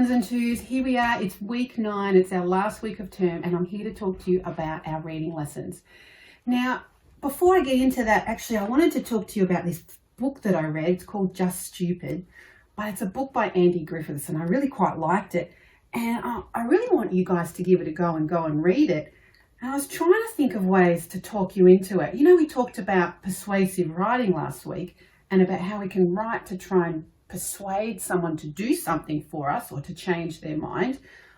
ones and twos, here we are. It's week 9. It's our last week of term, and I'm here to talk to you about our reading lessons. Now, before I get into that, actually, I wanted to talk to you about this book that I read. It's called Just Stupid, but it's a book by Andy Griffiths, and I really quite liked it. And I really want you guys to give it a go and read it. And I was trying to think of ways to talk you into it. You know, we talked about persuasive writing last week and about how we can write to try and persuade someone to do something for us or to change their mind.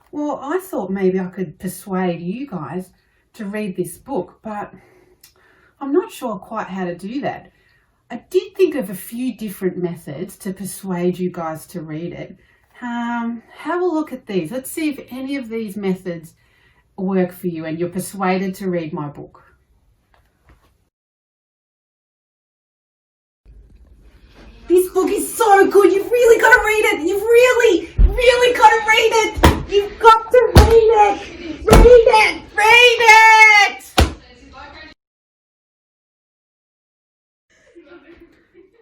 Well, I thought maybe I could persuade you guys to read this book, but I'm not sure quite how to do that. I did think of a few different methods to persuade you guys to read it. Have a look at these. Let's see if any of these methods work for you and you're persuaded to read my book. This book is so good. You've really got to read it. You've really got to read it. You've got to read it. Read it. Read it.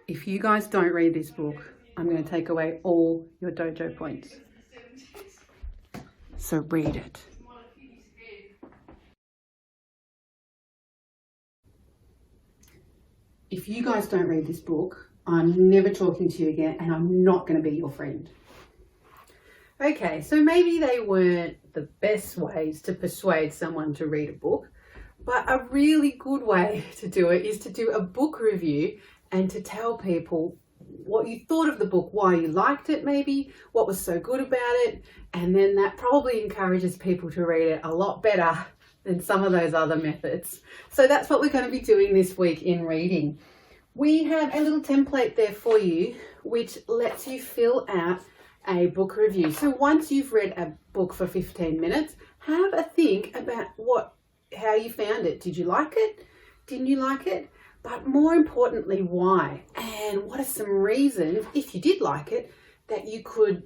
If you guys don't read this book, I'm going to take away all your dojo points. So read it. If you guys don't read this book, I'm never talking to you again, and I'm not going to be your friend. Okay, so maybe they weren't the best ways to persuade someone to read a book, but a really good way to do it is to do a book review and to tell people what you thought of the book, why you liked it maybe, what was so good about it, and then that probably encourages people to read it a lot better than some of those other methods. So that's what we're going to be doing this week in reading. We have a little template there for you which lets you fill out a book review. So once you've read a book for 15 minutes, have a think about how you found it. Did you like it? Didn't you like it? But more importantly, why? And what are some reasons, if you did like it, that you could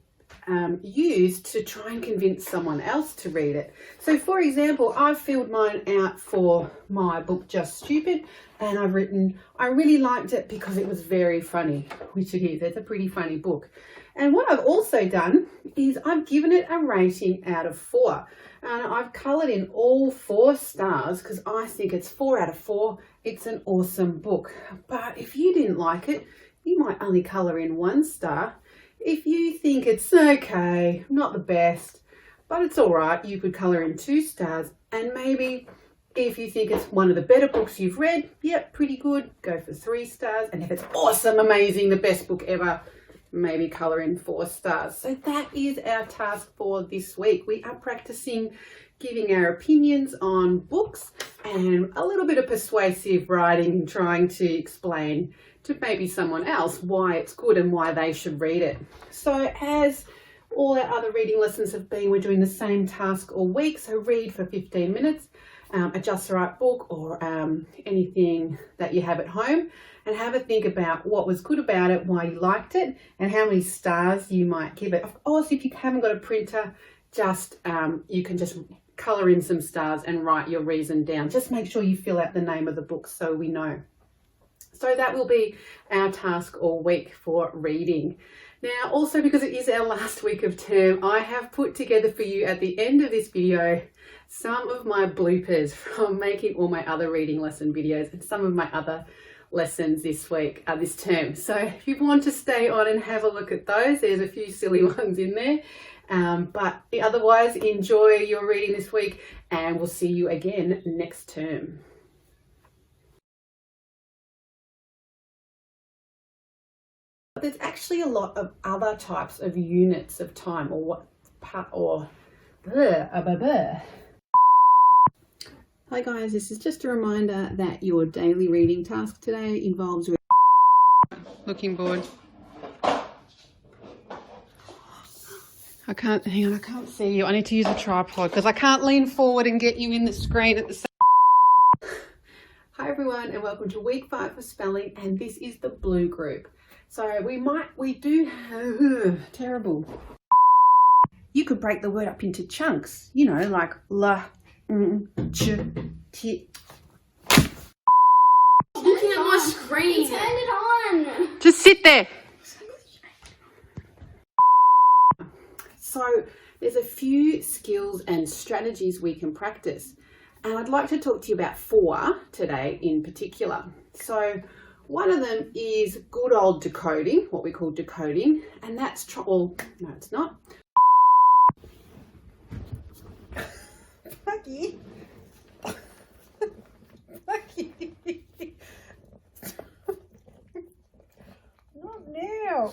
use to try and convince someone else to read it? So for example, I've filled mine out for my book Just Stupid, and I've written, I really liked it because it was very funny, which it is. It's a pretty funny book. And what I've also done is I've given it a rating out of 4. And I've coloured in all 4 stars because I think it's 4 out of 4. It's an awesome book. But if you didn't like it, you might only colour in 1 star. If you think it's okay, not the best, but it's all right, you could colour in 2 stars. And maybe if you think it's one of the better books you've read, yep, pretty good, go for 3 stars. And if it's awesome, amazing, the best book ever, maybe colour in 4 stars. So that is our task for this week. We are practicing giving our opinions on books and a little bit of persuasive writing and trying to explain to maybe someone else why it's good and why they should read it. So as all our other reading lessons have been, we're doing the same task all week. So read for 15 minutes, a Just Right book or anything that you have at home, and have a think about what was good about it, why you liked it, and how many stars you might give it. Of course, if you haven't got a printer, just you can just colour in some stars and write your reason down. Just make sure you fill out the name of the book so we know. So that will be our task all week for reading. Now, also because it is our last week of term, I have put together for you at the end of this video some of my bloopers from making all my other reading lesson videos and some of my other lessons this week, this term. So if you want to stay on and have a look at those, there's a few silly ones in there. But otherwise, enjoy your reading this week, and we'll see you again next term. There's actually a lot of other types of units of time, Hi guys, this is just a reminder that your daily reading task today involves looking bored. I can't see you. I need to use a tripod because I can't lean forward and get you in the screen at the same. Hi everyone, and welcome to week 5 for spelling, and this is the blue group. So terrible. You could break the word up into chunks, you know, like la, ch, t. Looking at my screen. Turn it on. Just sit there. So there's a few skills and strategies we can practice. And I'd like to talk to you about 4 today in particular. So one of them is good old decoding, what we call decoding. And that's, no, it's not. Lucky. Lucky. Not now.